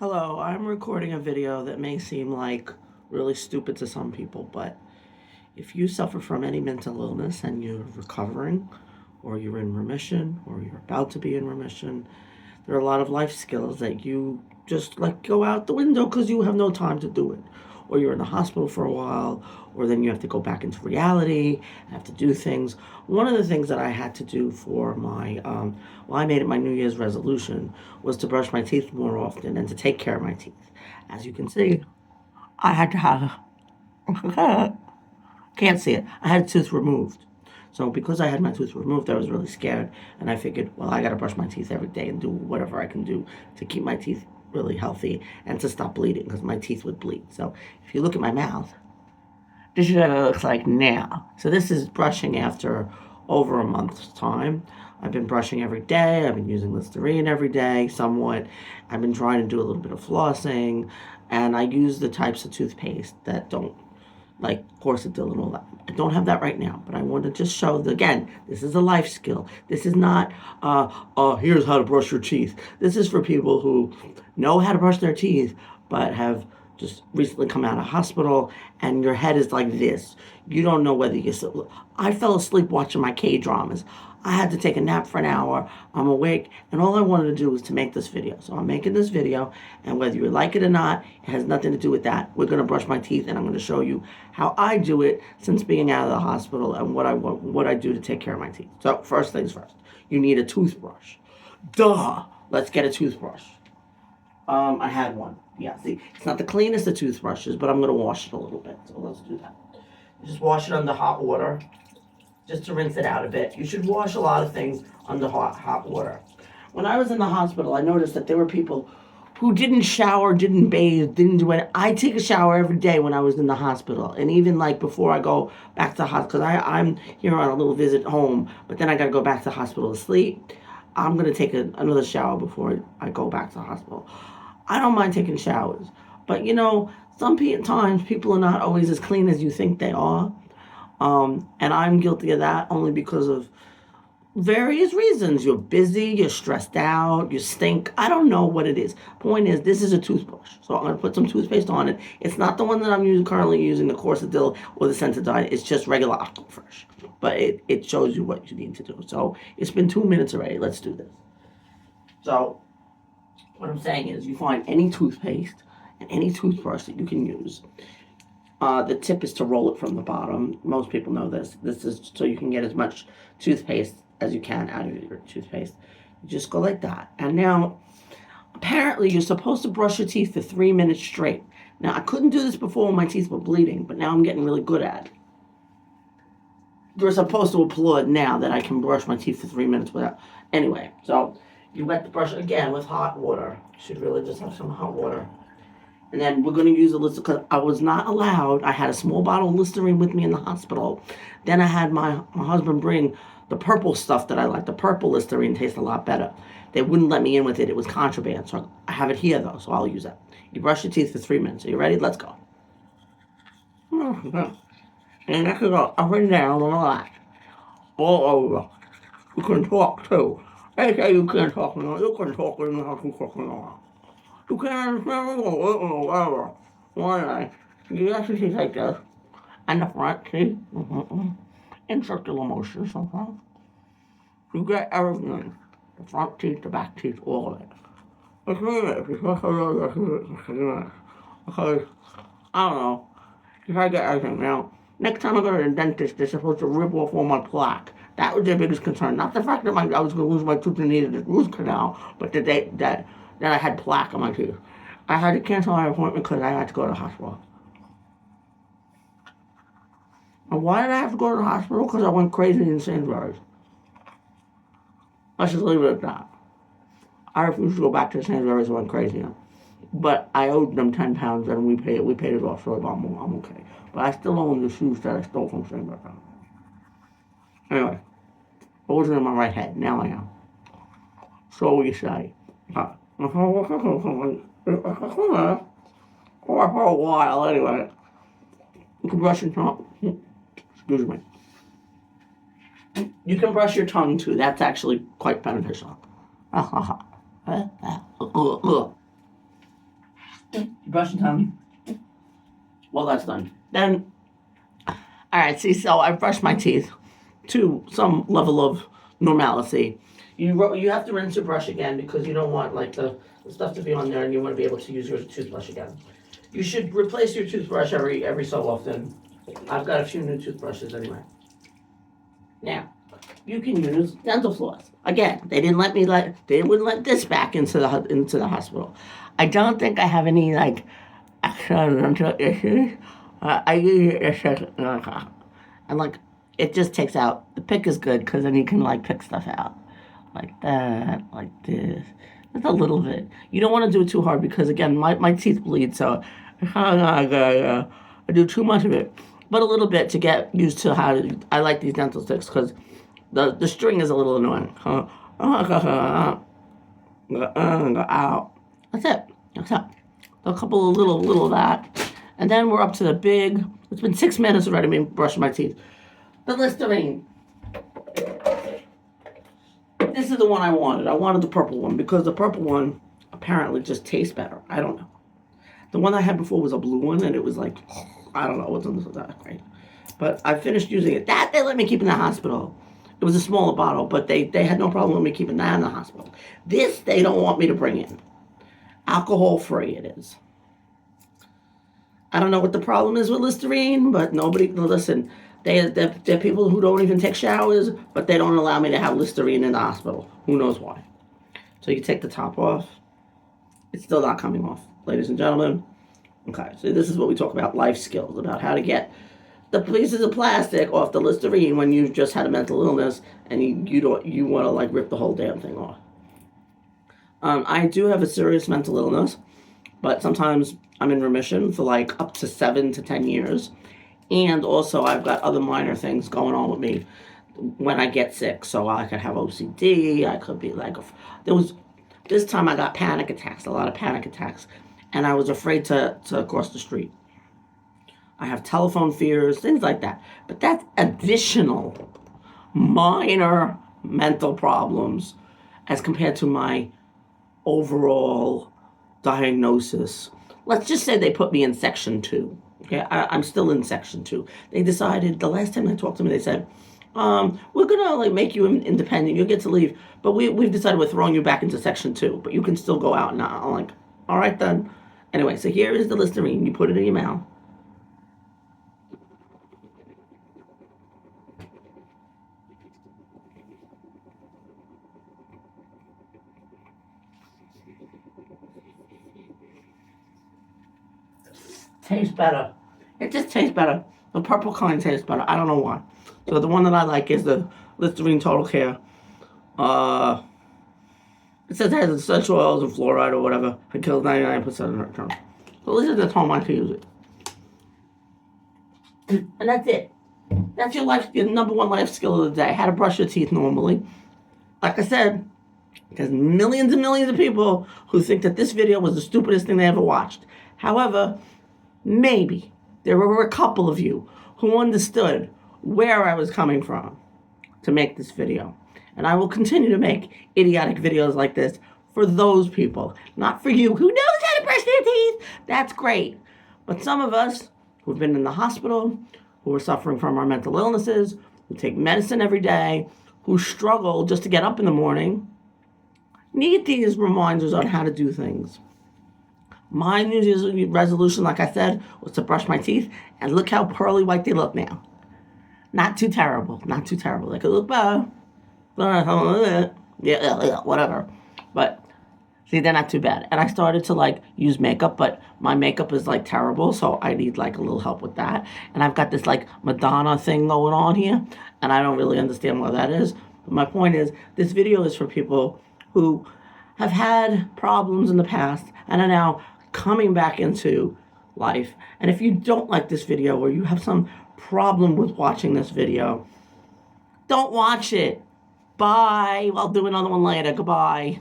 Hello, I'm recording a video that may seem like really stupid to some people, but if you suffer from any mental illness and you're recovering, or you're in remission, or you're about to be in remission, there are a lot of life skills that you just let go out the window because you have no time to do it. Or you're in the hospital for a while, or then you have to go back into reality, have to do things. One of the things that I had to do for I made it my New Year's resolution was to brush my teeth more often and to take care of my teeth. As you can see, I had to have, can't see it, I had a tooth removed. So because I had my tooth removed, I was really scared, and I figured, well, I got to brush my teeth every day and do whatever I can do to keep my teeth really healthy and to stop bleeding because my teeth would bleed. So if you look at my mouth, this is what it looks like now. So this is brushing after over a month's time. I've been brushing every day. I've been using Listerine every day, somewhat. I've been trying to do a little bit of flossing, and I use the types of toothpaste that don't like Corsadil and all that. I don't have that right now, but I want to just show that, again, this is a life skill. This is not, here's how to brush your teeth. This is for people who know how to brush their teeth, but have just recently come out of hospital and your head is like this. You don't know whether you still. I fell asleep watching my K-dramas. I had to take a nap for an hour. I'm awake, and all I wanted to do was to make this video. So I'm making this video, and whether you like it or not, it has nothing to do with that. We're going to brush my teeth, and I'm going to show you how I do it since being out of the hospital and what I do to take care of my teeth. So first things first, you need a toothbrush. Duh! Let's get a toothbrush. I had one. Yeah, see, it's not the cleanest of toothbrushes, but I'm going to wash it a little bit. So let's do that. Just wash it under hot water, just to rinse it out a bit. You should wash a lot of things under hot water. When I was in the hospital, I noticed that there were people who didn't shower, didn't bathe, didn't do it. I take a shower every day when I was in the hospital, and even like before I go back to the hospital, because I'm here on a little visit home, but then I got to go back to the hospital to sleep. I'm going to take another shower before I go back to the hospital. I don't mind taking showers, but times people are not always as clean as you think they are. And I'm guilty of that only because of various reasons. You're busy, you're stressed out, you stink. I don't know what it is. Point is, this is a toothbrush. So I'm going to put some toothpaste on it. It's not the one that I'm currently using, the Corsadil or the Sensodyne. It's just regular Aquafresh. But it shows you what you need to do. So it's been 2 minutes already. Let's do this. So what I'm saying is, you find any toothpaste and any toothbrush that you can use. The tip is to roll it from the bottom. Most people know this. This is so you can get as much toothpaste as you can out of your toothpaste. You just go like that. And now, apparently, you're supposed to brush your teeth for 3 minutes straight. Now, I couldn't do this before when my teeth were bleeding, but now I'm getting really good at it. You're supposed to applaud now that I can brush my teeth for 3 minutes without. Anyway, so you wet the brush again with hot water. You should really just have some hot water. And then we're going to use a Listerine, because I was not allowed. I had a small bottle of Listerine with me in the hospital. Then I had my husband bring the purple stuff that I like. The purple Listerine tastes a lot better. They wouldn't let me in with it. It was contraband. So I have it here, though, so I'll use it. You brush your teeth for 3 minutes. Are you ready? Let's go. And I can go up and down on that. All over. You can talk, too. They say you can't talk now. You can talk when you have to talk now. You can't understand me or whatever. Why not? You have to see like this. And the front teeth. In circular motion sometimes. You get everything. The front teeth, the back teeth, all of it. It's really because I don't know. If I get everything now. Next time I go to the dentist, they're supposed to rip off all my plaque. That was their biggest concern. Not the fact that I was going to lose my tooth and needed a root canal, but that I had plaque on my teeth. I had to cancel my appointment because I had to go to the hospital. And why did I have to go to the hospital? Because I went crazy in Sainsbury's. Let's just leave it at that. I refused to go back to Sainsbury's and went crazy. But I owed them £10 and we paid it off, so I'm okay. But I still own the shoes that I stole from Sainsbury's. Anyway, I wasn't in my right head. Now I am. So we say. Or for a while, anyway. You can brush your tongue. Excuse me. You can brush your tongue too. That's actually quite beneficial. You brush your tongue. Well, that's done. Then, all right, see, so I brushed my teeth to some level of normalcy. You have to rinse your brush again because you don't want like the stuff to be on there, and you want to be able to use your toothbrush again. You should replace your toothbrush every so often. I've got a few new toothbrushes anyway. Now, you can use dental floss. Again, they wouldn't let this back into the hospital. I don't think I have any like actual dental issues. I use it and like it just takes out. The pick is good because then you can like pick stuff out like that, like this. Just a little bit. You don't want to do it too hard because again, my teeth bleed, so I do too much of it. But a little bit to get used to how to, I like these dental sticks because the string is a little annoying. Out. That's it. That's it. A couple of little of that. And then we're up to the big, it's been 6 minutes already, me brushing my teeth. The Listerine. This is the one I wanted. I wanted the purple one because the purple one apparently just tastes better. I don't know. The one I had before was a blue one, and it was like, I don't know what's on this that great. But I finished using it. That they let me keep in the hospital. It was a smaller bottle, but they had no problem with me keeping that in the hospital. This they don't want me to bring in. Alcohol free it is. I don't know what the problem is with Listerine, but listen. They're people who don't even take showers, but they don't allow me to have Listerine in the hospital. Who knows why? So you take the top off. It's still not coming off, ladies and gentlemen. Okay, so this is what we talk about, life skills, about how to get the pieces of plastic off the Listerine when you've just had a mental illness and you want to like rip the whole damn thing off. I do have a serious mental illness, but sometimes I'm in remission for like up to 7 to 10 years. And also, I've got other minor things going on with me when I get sick. So I could have OCD. I could be like, this time I got panic attacks, a lot of panic attacks. And I was afraid to cross the street. I have telephone fears, things like that. But that's additional minor mental problems as compared to my overall diagnosis. Let's just say they put me in section 2. Okay, I'm still in section 2. They decided, the last time they talked to me, they said, we're gonna like make you independent. You'll get to leave, but we've decided we're throwing you back into section 2. But you can still go out now. I'm like, all right then. Anyway, so here is the Listerine. You put it in your mouth. Tastes better. It just tastes better. The purple kind tastes better. I don't know why. So the one that I like is the Listerine Total Care. It says it has essential oils and fluoride or whatever. It kills 99% of germs. So at least at the time I can use it. And that's it. That's your number one life skill of the day. How to brush your teeth normally. Like I said, there's millions and millions of people who think that this video was the stupidest thing they ever watched. However, maybe there were a couple of you who understood where I was coming from to make this video. And I will continue to make idiotic videos like this for those people, not for you who knows how to brush their teeth. That's great. But some of us who've been in the hospital, who are suffering from our mental illnesses, who take medicine every day, who struggle just to get up in the morning, need these reminders on how to do things. My New Year's resolution, like I said, was to brush my teeth, and look how pearly white they look now. Not too terrible. Not too terrible. They could look better. Yeah, whatever. But, see, they're not too bad. And I started to, like, use makeup, but my makeup is, like, terrible, so I need, like, a little help with that. And I've got this, like, Madonna thing going on here, and I don't really understand what that is. But my point is, this video is for people who have had problems in the past and are now coming back into life. And if you don't like this video or you have some problem with watching this video, don't watch it. Bye. I'll do another one later. Goodbye.